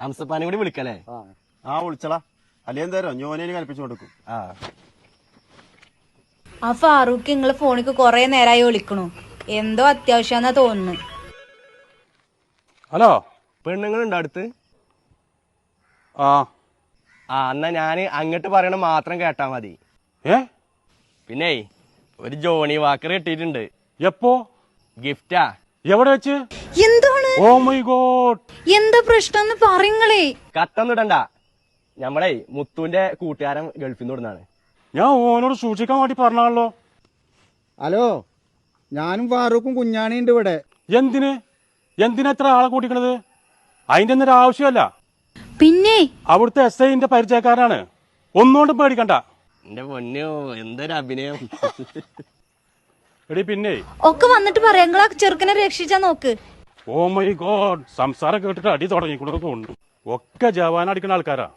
അംസപ്പാനെ കൂടി വിളിക്കല്ലേ? ആ വിളിച്ചളാ. അല്ലേ എന്തായാലും ഞോനെ കൽപ്പിച്ചു കൊടുക്കും. ആ ഫാറൂഖ് നിങ്ങള് ഫോണിക്ക് കൊറേ നേരമായി വിളിക്കണു. എന്തോ അത്യാവശ്യന്നാ തോന്നുന്നു. ഹലോ, പെണ്ണുങ്ങളുണ്ടോ അടുത്ത്? ആ എന്നാ ഞാന് അങ്ങോട്ട് പറയണ മാത്രം കേട്ടാ മതി. പിന്നെ ഒരു ജോണി വാക്കർ കിട്ടിയിട്ടുണ്ട്. എപ്പോ? ഗിഫ്റ്റാ. എവിടെ വെച്ച്? എന്താണ്? ഓ മൈ ഗോഡ്, എന്താ പ്രശ്നം പറങ്ങളേ? കത്തൊന്നും ഇടണ്ട. നമ്മളെ മുത്തുവിന്റെ കൂട്ടുകാരൻ ഗൾഫിൽ നിന്ന് ഇടുന്നാണ്. ഞാൻ ഓനോട് സൂക്ഷിക്കാൻ വേണ്ടി പറഞ്ഞാണല്ലോ. ഹലോ, ഞാനും ഫാറൂഖും കുഞ്ഞാണിയുണ്ട് ഇവിടെ. എന്തിനാ എത്ര ആളെ കൂട്ടിക്കണത്? അതിന്റെ ഒന്നും ആവശ്യമല്ല. പിന്നെ അവിടുത്തെ SIന്റെ പരിചയക്കാരാണ്. ഒന്നുകൊണ്ടും പേടിക്കണ്ട. എന്റെ പൊന്നോ, എന്തൊരു അഭിനയം. എടി പിന്നെ ഒക്കെ വന്നിട്ട് പറയാ, നിങ്ങളാ ചെറുക്കനെ രക്ഷിച്ചാ നോക്ക്. ഓ മൈ ഗോഡ്, സംസാരം കേട്ടിട്ട് അടി തുടങ്ങിക്കൊണ്ടു തോന്നുന്നു. ഒക്കെ ജവാൻ അടിക്കുന്ന ആൾക്കാരാ.